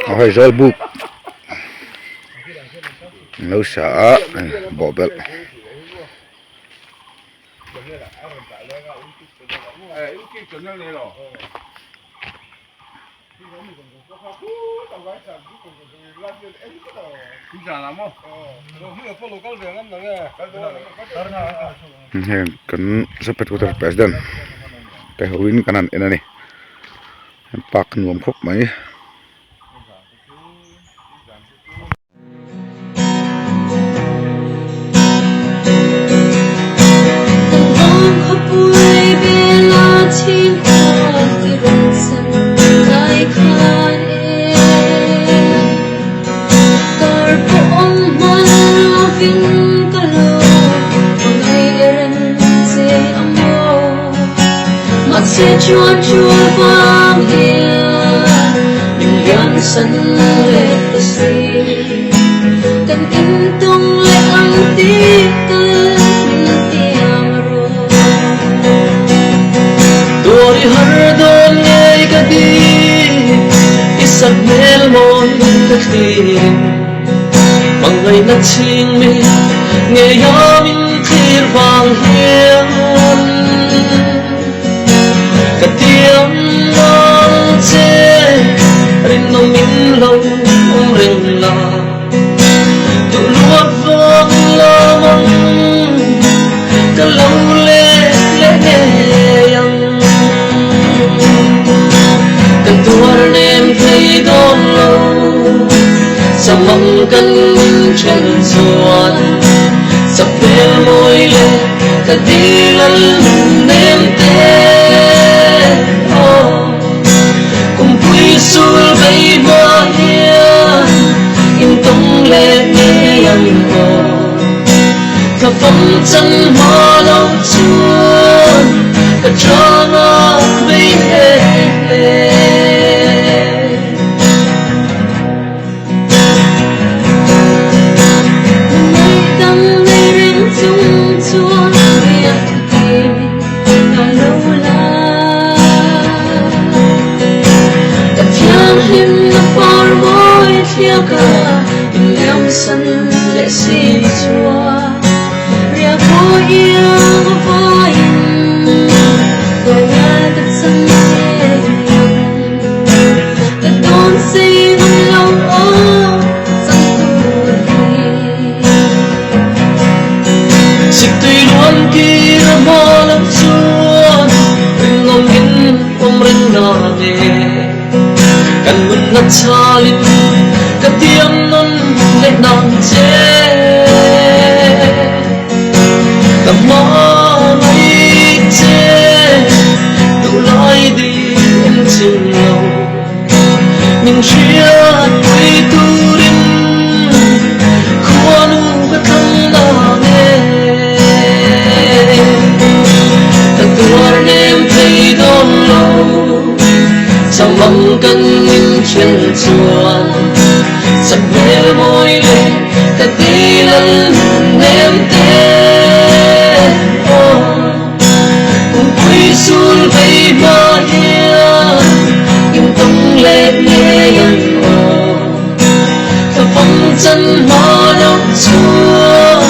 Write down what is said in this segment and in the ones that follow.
hơi rồi bụp nấu xả bỏ bớt kan sepet putar presiden teh win kanan ini nih pak nuam khop mai sẽ chuan chua vang hiền những gan sân lệ ta si cần in tung lệ anh tí cơn tiang rồi tôi đi har don nghe cái đi isat mel môi cái tim bằng ngày nát chinh mi nghe gió mình thir vang hiền cái tiếng non chê rin nông min lâu ông rình là tụ luộc vang lo mong cái lâu lê lê nghe yang cái tua đêm thấy đom lâu sao mong cân chân xuân sắp bên môi lê cái đi lần đêm tê sul bay ba hiền in tung lệ nghe yang hồ cả phong chân hoa lâu chuồn cả cho nó bay hết lệ ngày đêm ngày rình chung chuồn biết tìm cả lâu hin na par boy thia ka in lem san le si chua ria ko ia va in ko ya ta san se ta don se no lo o san tu sik tui luan ki ra mo lam chuan ring ngom hin om ring na ne cần mình nát cha linh cái tiếng non lên nằm chê cầm mõ lấy chê tụ lại đi em chừng lâu mình chia quay tu đêm khoan cái thân đỏ nè ta tua đêm thấy đom lâu sao mong cân những chân chuồn sắp mê môi lên ta tí lần đêm tê cùng quý xuân vây ba hiền in tung lệ nghe yang hồ ta phong chân hoa lâu chuồn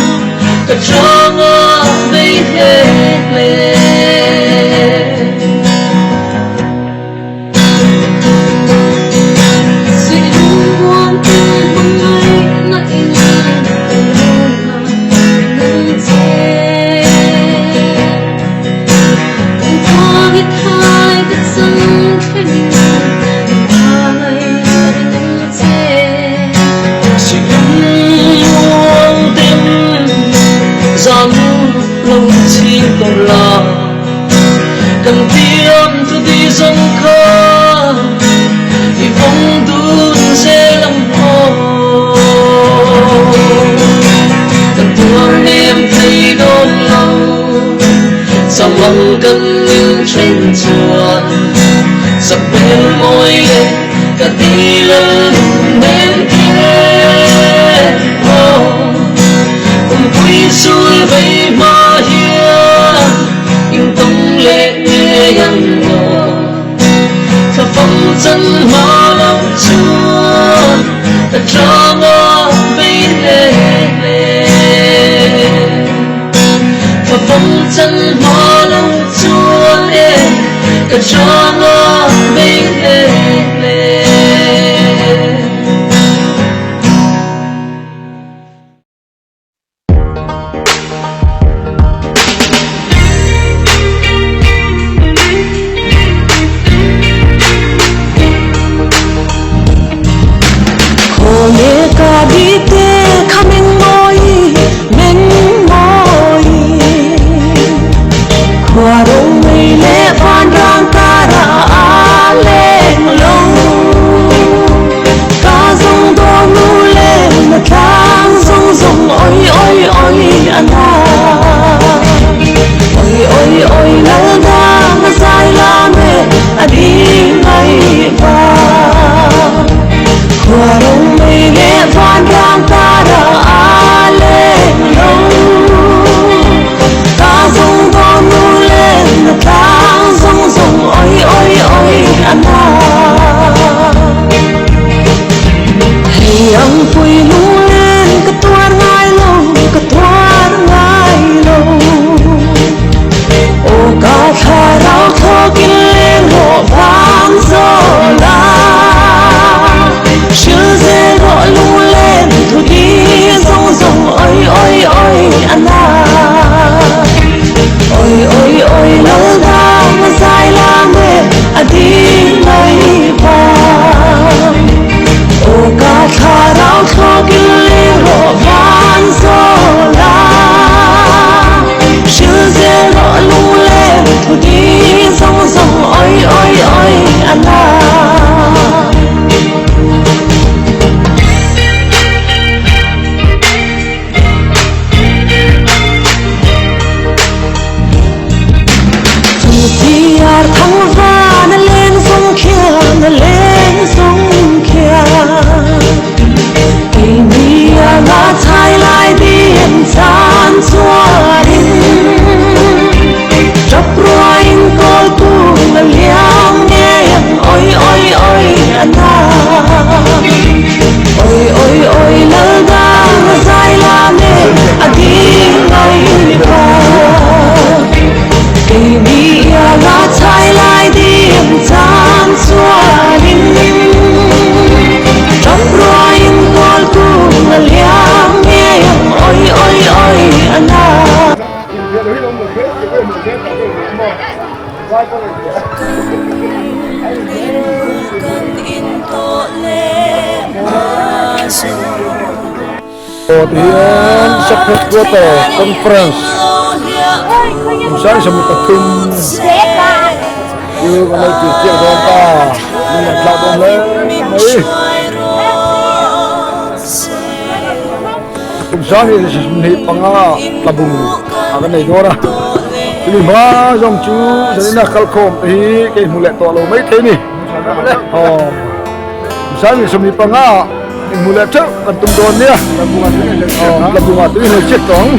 ta cho ngõ vây hết lên cần tiếng thứ đi dòng khơi thì phong đun sẽ lòng hồ cần tua đêm thấy đôn lâu sao mong cần những trên chuồn sắp bên môi lên cả tí lần đêm thế cùng quý xuôi vây ma hiền in tung lệ nghe yang hồ cả phong chân hoa lâu cả cho ngó bên lề và bóng chân hoa lòng chúa đêm cả cho ngó bên lề Latihan Support Water Conference Misalnya sama ketum Yêu con lấy chuyện chuyện của ta Nhưng mà lại con lấy Mấy Misalnya di panga tabung Akan này đó Jadi mà dòng chú Jadi nak kalkom Thì cái mulai tọa lâu mấy thế này Misalnya sama panga mulai cak antum don dia labungan tu ini cek dong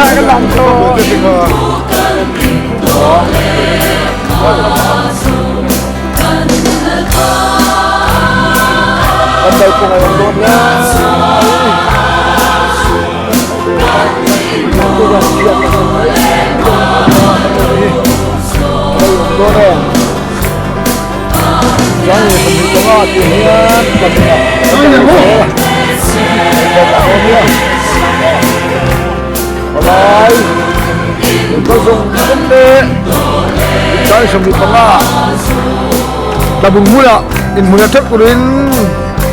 saya kan langsung đây cũng là con nhá. Con này. Giang này mình có ngọt thì nhá. Con này hú. Rồi. Mình có dùng vấn đề. Giang này mình có ngọt. Là bùng mula. In mula trip của mình.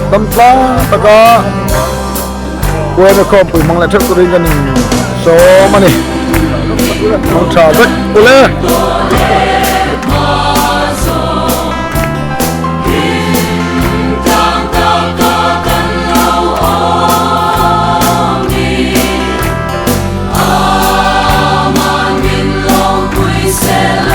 Templang taka kue nak kau pun mang lecet turin kan so mana mang cabut boleh Aman min long kui se